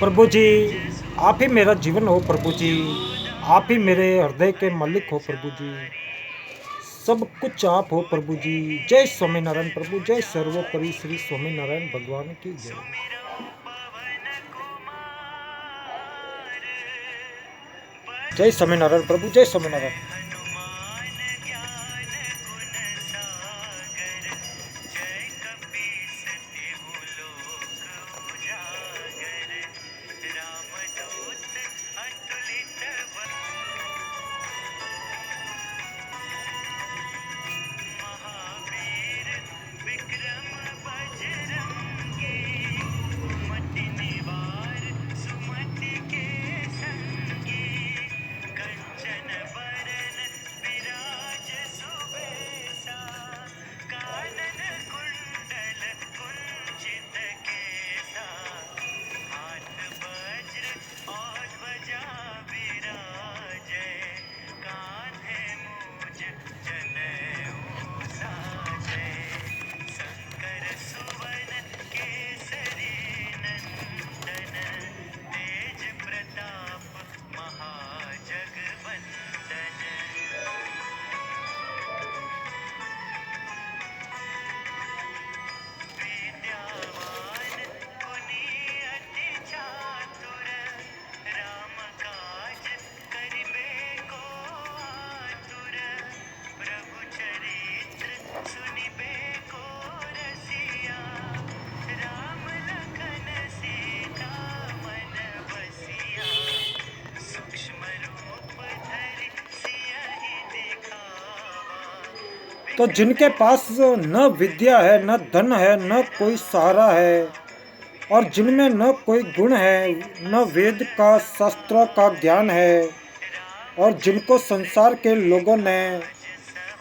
प्रभु जी, आप ही मेरा जीवन हो प्रभु जी। आप ही मेरे हृदय के मालिक हो प्रभु जी। सब कुछ आप हो प्रभु जी। जय स्वामीनारायण प्रभु, जय सर्वोपरि श्री स्वामीनारायण भगवान की जय। जय स्वामीनारायण प्रभु, जय स्वामीनारायण। तो जिनके पास न विद्या है, न धन है, न कोई सहारा है, और जिनमें न कोई गुण है, न वेद का शास्त्रों का ज्ञान है, और जिनको संसार के लोगों ने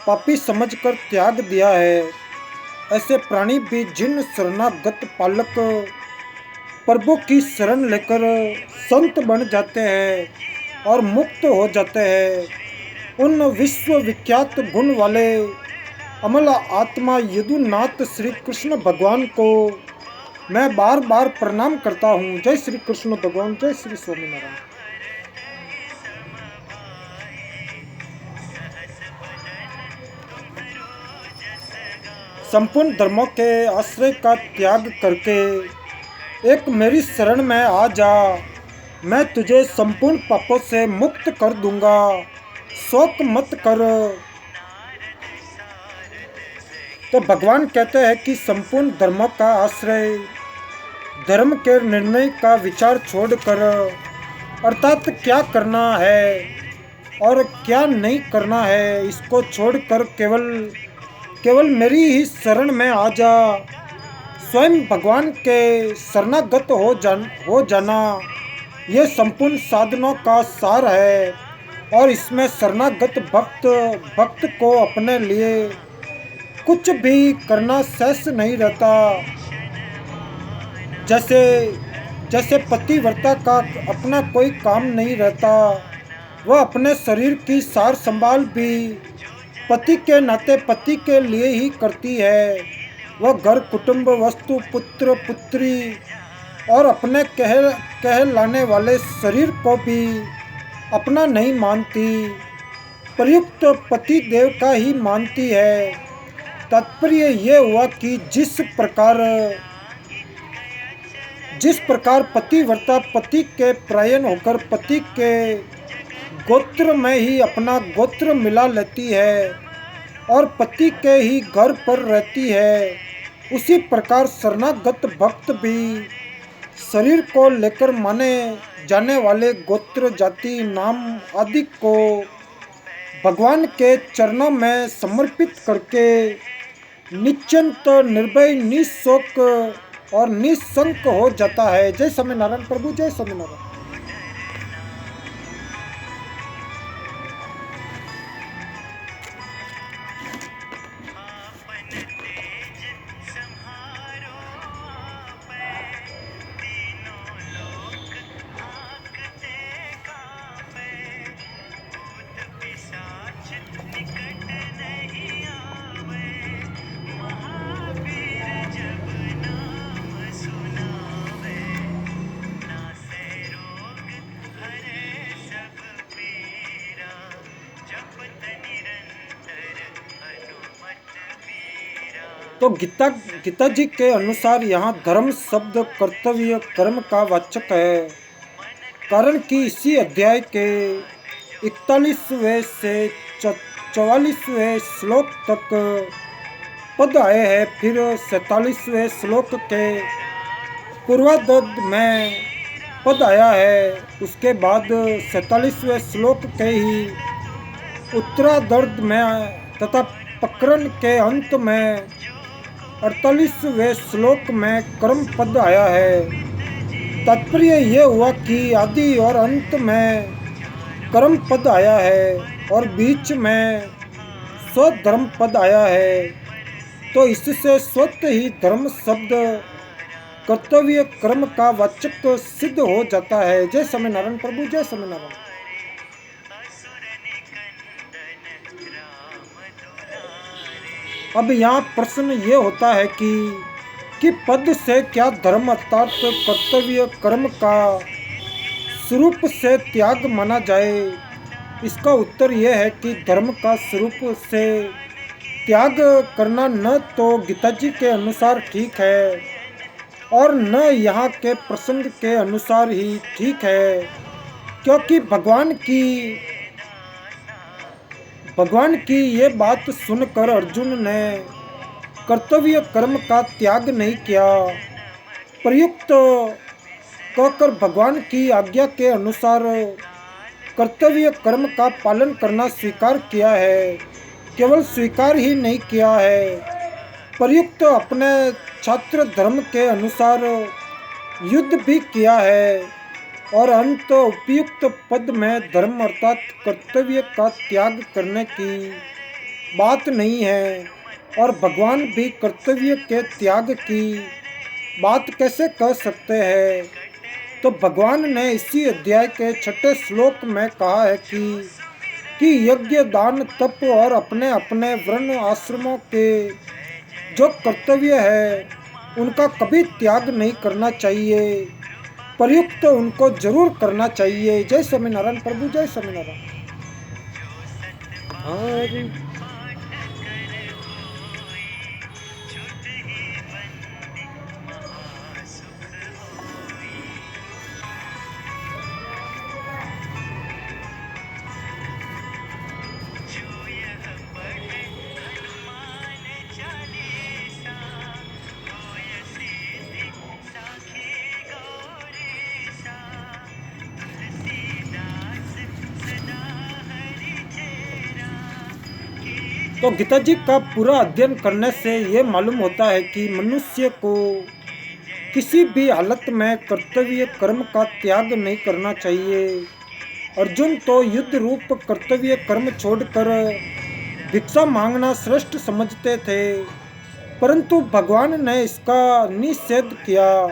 पापी समझकर त्याग दिया है, ऐसे प्राणी भी जिन शरणागत पालक प्रभु की शरण लेकर संत बन जाते हैं और मुक्त हो जाते हैं, उन विश्व विख्यात गुण वाले अमल आत्मा यदुनाथ श्री कृष्ण भगवान को मैं बार बार प्रणाम करता हूँ। जय श्री कृष्ण भगवान, जय श्री स्वामीनारायण। संपूर्ण धर्मों के आश्रय का त्याग करके एक मेरी शरण में आ जा, मैं तुझे संपूर्ण पापों से मुक्त कर दूंगा, शोक मत कर। तो भगवान कहते हैं कि संपूर्ण धर्मों का आश्रय, धर्म के निर्णय का विचार छोड़कर, अर्थात क्या करना है और क्या नहीं करना है, इसको छोड़कर केवल मेरी ही शरण में आ जा। स्वयं भगवान के शरणागत हो जाना, ये संपूर्ण साधनों का सार है। और इसमें शरणागत भक्त को अपने लिए कुछ भी करना शेष नहीं रहता। जैसे पतिव्रता का अपना कोई काम नहीं रहता, वह अपने शरीर की सार संभाल भी पति के नाते पति के लिए ही करती है। वह घर कुटुंब वस्तु पुत्र पुत्री और अपने कहलाने वाले शरीर को भी अपना नहीं मानती, प्रयुक्त पति देव का ही मानती है। तात्पर्य ये हुआ कि जिस प्रकार पतिव्रता पति के प्रायण होकर पति के गोत्र में ही अपना गोत्र मिला लेती है और पति के ही घर पर रहती है, उसी प्रकार शरणागत भक्त भी शरीर को लेकर माने जाने वाले गोत्र जाति नाम आदि को भगवान के चरणों में समर्पित करके निश्चिंत निर्भय निशोक और निशंक हो जाता है। जय स्वामीनारायण प्रभु, जय स्वामीनारायण। तो गीता जी के अनुसार यहाँ धर्म शब्द कर्तव्य कर्म का वाचक है, कारण कि इसी अध्याय के 41वें से 44वें श्लोक तक पद आए हैं। फिर 47वें श्लोक के पूर्वार्ध में पद आया है। उसके बाद 47वें श्लोक के ही उत्तरार्ध में तथा प्रकरण के अंत में 48वें श्लोक में कर्म पद आया है। तात्पर्य ये हुआ कि आदि और अंत में कर्म पद आया है और बीच में स्वधर्म पद आया है। तो इससे स्वतः ही धर्म शब्द कर्तव्य कर्म का वाचक सिद्ध हो जाता है। जय स्वामीनारायण प्रभु, जय स्वामीनारायण। अब यहाँ प्रश्न ये होता है कि पद से क्या धर्म अर्थात कर्तव्य कर्म का स्वरूप से त्याग माना जाए। इसका उत्तर यह है कि धर्म का स्वरूप से त्याग करना न तो गीता जी के अनुसार ठीक है और न यहाँ के प्रसंग के अनुसार ही ठीक है, क्योंकि भगवान की ये बात सुनकर अर्जुन ने कर्तव्य कर्म का त्याग नहीं किया। प्रयुक्त कहकर भगवान की आज्ञा के अनुसार कर्तव्य कर्म का पालन करना स्वीकार किया है। केवल स्वीकार ही नहीं किया है, प्रयुक्त अपने छात्र धर्म के अनुसार युद्ध भी किया है। और अंत उपयुक्त पद में धर्म अर्थात कर्तव्य का त्याग करने की बात नहीं है और भगवान भी कर्तव्य के त्याग की बात कैसे कह सकते हैं। तो भगवान ने इसी अध्याय के 6 श्लोक में कहा है कि यज्ञ दान तप और अपने अपने वर्ण आश्रमों के जो कर्तव्य है उनका कभी त्याग नहीं करना चाहिए, प्रयुक्त उनको जरूर करना चाहिए। जय स्वामीनारायण प्रभु, जय स्वामीनारायण। तो गीता जी का पूरा अध्ययन करने से ये मालूम होता है कि मनुष्य को किसी भी हालत में कर्तव्य कर्म का त्याग नहीं करना चाहिए। अर्जुन तो युद्ध रूप कर्तव्य कर्म छोड़कर भिक्षा मांगना श्रेष्ठ समझते थे, परंतु भगवान ने इसका निषेध किया।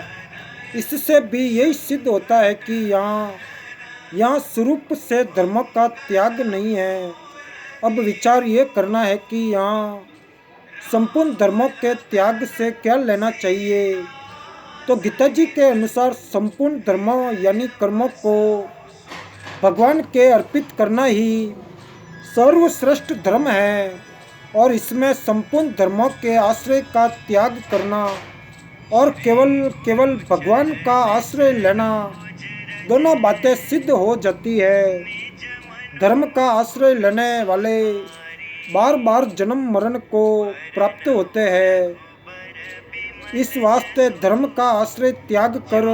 इससे भी यही सिद्ध होता है कि यहाँ स्वरूप से धर्म का त्याग नहीं है। अब विचार ये करना है कि यहाँ संपूर्ण धर्मों के त्याग से क्या लेना चाहिए। तो गीता जी के अनुसार संपूर्ण धर्मों यानी कर्मों को भगवान के अर्पित करना ही सर्वश्रेष्ठ धर्म है और इसमें संपूर्ण धर्मों के आश्रय का त्याग करना और केवल भगवान का आश्रय लेना, दोनों बातें सिद्ध हो जाती है। धर्म का आश्रय लेने वाले बार बार जन्म मरण को प्राप्त होते हैं। इस वास्ते धर्म का आश्रय त्याग कर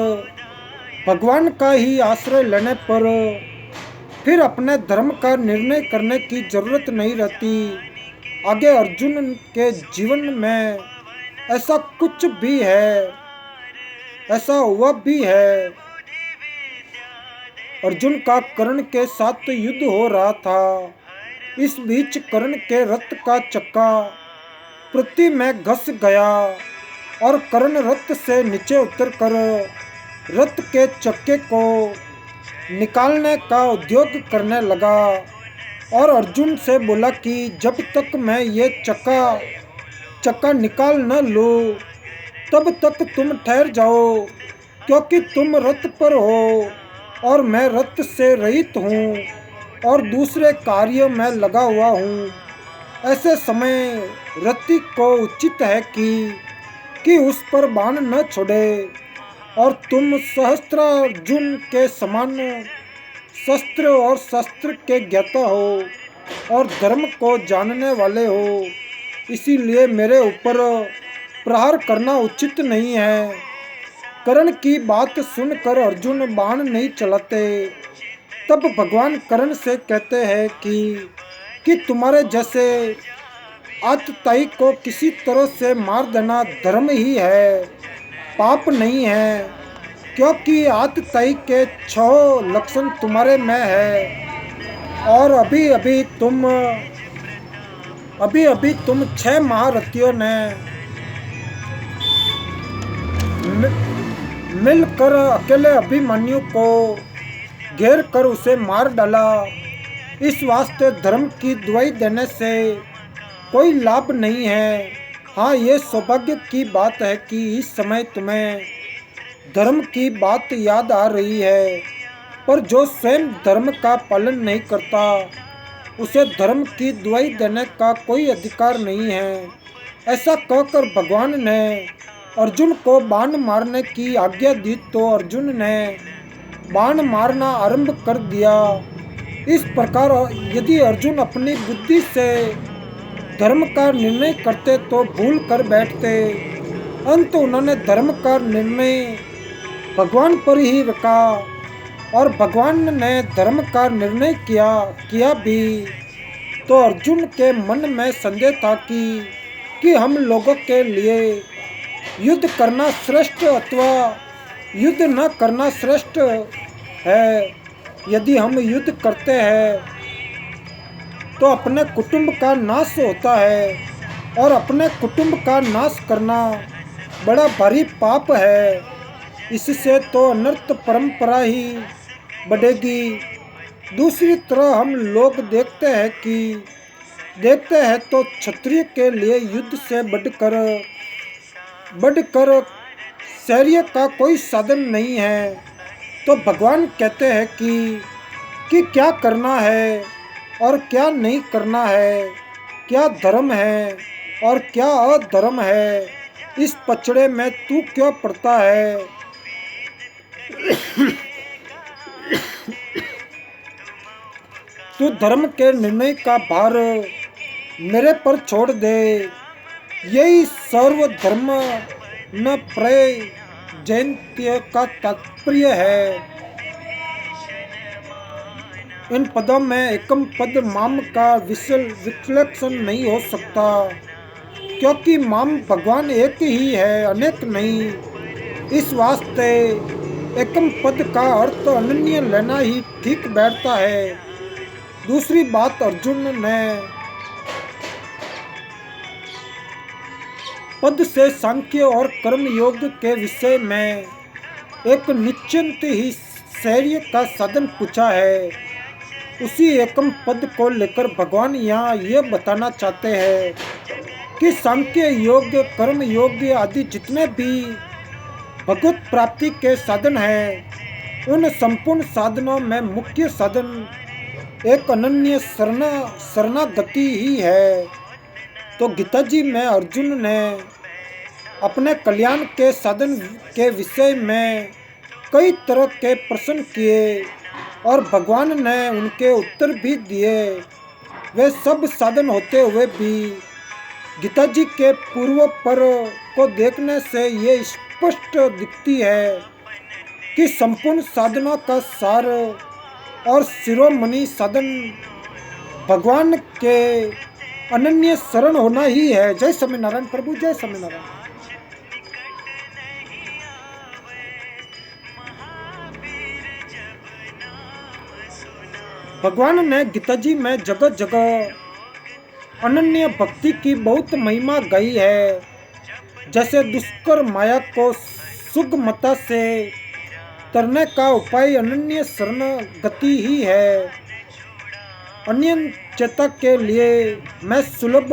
भगवान का ही आश्रय लेने पर फिर अपने धर्म का निर्णय करने की जरूरत नहीं रहती। आगे अर्जुन के जीवन में ऐसा कुछ भी है, ऐसा हुआ भी है। अर्जुन का कर्ण के साथ युद्ध हो रहा था। इस बीच कर्ण के रथ का चक्का पृथ्वी में घस गया और कर्ण रथ से नीचे उतरकर रथ के चक्के को निकालने का उद्योग करने लगा और अर्जुन से बोला कि जब तक मैं ये चक्का निकाल न लूँ तब तक तुम ठहर जाओ, क्योंकि तुम रथ पर हो और मैं रथ से रहित हूँ और दूसरे कार्य में लगा हुआ हूँ। ऐसे समय रति को उचित है कि उस पर बाण न छोड़े, और तुम सहस्त्रार्जुन के समान शस्त्र और शस्त्र के ज्ञाता हो और धर्म को जानने वाले हो, इसीलिए मेरे ऊपर प्रहार करना उचित नहीं है। कर्ण की बात सुनकर अर्जुन बाण नहीं चलाते। तब भगवान कर्ण से कहते हैं कि तुम्हारे जैसे आतताई को किसी तरह से मार देना धर्म ही है, पाप नहीं है, क्योंकि आतताई के 6 लक्षण तुम्हारे में है। और अभी अभी तुम 6 महारथियों ने मिलकर अकेले अभिमन्यु को घेर कर उसे मार डाला। इस वास्ते धर्म की दुहाई देने से कोई लाभ नहीं है। हाँ, ये सौभाग्य की बात है कि इस समय तुम्हें धर्म की बात याद आ रही है, पर जो स्वयं धर्म का पालन नहीं करता उसे धर्म की दुहाई देने का कोई अधिकार नहीं है। ऐसा कहकर भगवान ने अर्जुन को बाण मारने की आज्ञा दी तो अर्जुन ने बाण मारना आरंभ कर दिया। इस प्रकार यदि अर्जुन अपनी बुद्धि से धर्म का निर्णय करते तो भूल कर बैठते। अंत उन्होंने धर्म का निर्णय भगवान पर ही रखा और भगवान ने धर्म का निर्णय किया भी। तो अर्जुन के मन में संदेह था कि हम लोगों के लिए युद्ध करना श्रेष्ठ अथवा युद्ध न करना श्रेष्ठ है। यदि हम युद्ध करते हैं तो अपने कुटुंब का नाश होता है, और अपने कुटुंब का नाश करना बड़ा भारी पाप है। इससे तो अनर्थ परंपरा ही बढ़ेगी। दूसरी तरह हम लोग देखते हैं तो क्षत्रिय के लिए युद्ध से बढ़कर शौर्य का कोई साधन नहीं है। तो भगवान कहते हैं कि क्या करना है और क्या नहीं करना है, क्या धर्म है और क्या अधर्म है, इस पचड़े में तू क्यों पड़ता है। तू धर्म के निर्णय का भार मेरे पर छोड़ दे। यही सर्वधर्म न प्रजयन्त्य का तात्पर्य है। इन पदों में एकम पद माम का विश्लेषण नहीं हो सकता, क्योंकि माम भगवान एक ही है, अनेक नहीं। इस वास्ते एकम पद का अर्थ अनन्य लेना ही ठीक बैठता है। दूसरी बात, अर्जुन ने पद से सांख्य और कर्म योग के विषय में एक निश्चित ही शौर्य का साधन पूछा है। उसी एकम पद को लेकर भगवान यहाँ ये बताना चाहते हैं कि सांख्य योग, कर्म योग आदि जितने भी भगवत प्राप्ति के साधन हैं, उन संपूर्ण साधनों में मुख्य साधन एक अनन्य शरणागति ही है। तो गीता जी में अर्जुन ने अपने कल्याण के साधन के विषय में कई तरह के प्रश्न किए और भगवान ने उनके उत्तर भी दिए। वे सब साधन होते हुए भी गीता जी के पूर्व पर को देखने से ये स्पष्ट दिखती है कि संपूर्ण साधनों का सार और शिरोमणि साधन भगवान के अनन्य शरण होना ही है। जय स्वामीनारायण प्रभु, जय स्वामीनारायण। भगवान ने गीता जी में जगह जगह अनन्य भक्ति की बहुत महिमा गाई है। जैसे दुष्कर माया को सुगमता से तरने का उपाय अनन्य शरणागति ही है। अन्य चेता के लिए मैं सुलभ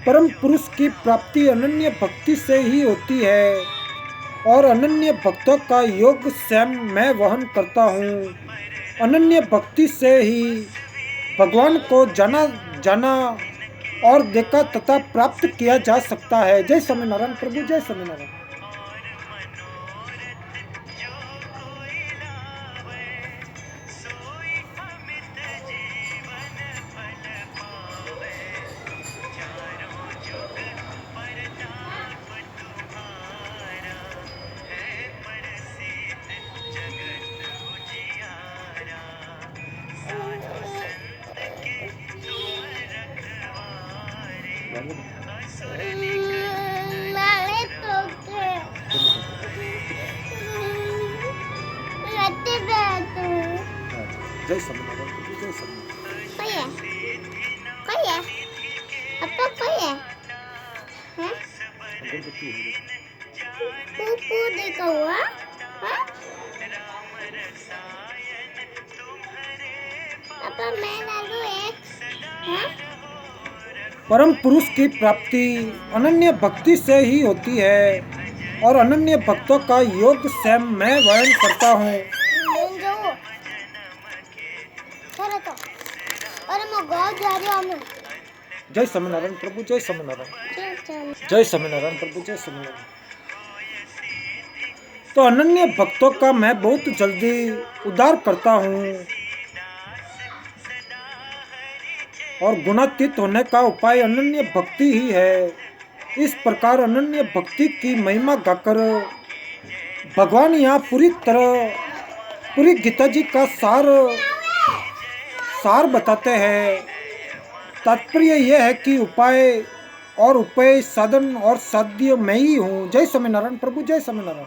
परम पुरुष की प्राप्ति अनन्य भक्ति से ही होती है, और अनन्य भक्तों का योग स्वयं मैं वहन करता हूँ। अनन्य भक्ति से ही भगवान को जाना और देखा तथा प्राप्त किया जा सकता है। जय स्वामीनारायण प्रभु, जय स्वामीनारायण। जय स्वामीनारायण प्रभु, जय स्वामीनारायण। कोई है apa कोई है हैं pupu di kawa hah apa मैं lalu एक हैं परम पुरुष की प्राप्ति अनन्य भक्ति से ही होती है और अनन्य भक्तों का योग स्वयं मैं वर्णन करता हूँ। अरे मैं गाँव जा रही हूँ। जय स्वामीनारायण प्रभु, जय स्वामीनारायण। जय स्वामीनारायण प्रभु, जय स्वामीनारायण। तो अनन्य भक्तों का मैं बहुत जल्दी उद्धार करता हूँ और गुणातीत होने का उपाय अनन्य भक्ति ही है। इस प्रकार अनन्य भक्ति की महिमा गाकर भगवान यहाँ पूरी गीता जी का सार बताते हैं। तात्पर्य यह है कि उपाय और उपाय साधन और साध्य मैं ही हूँ। जय स्वामीनारायण प्रभु, जय स्वामीनारायण।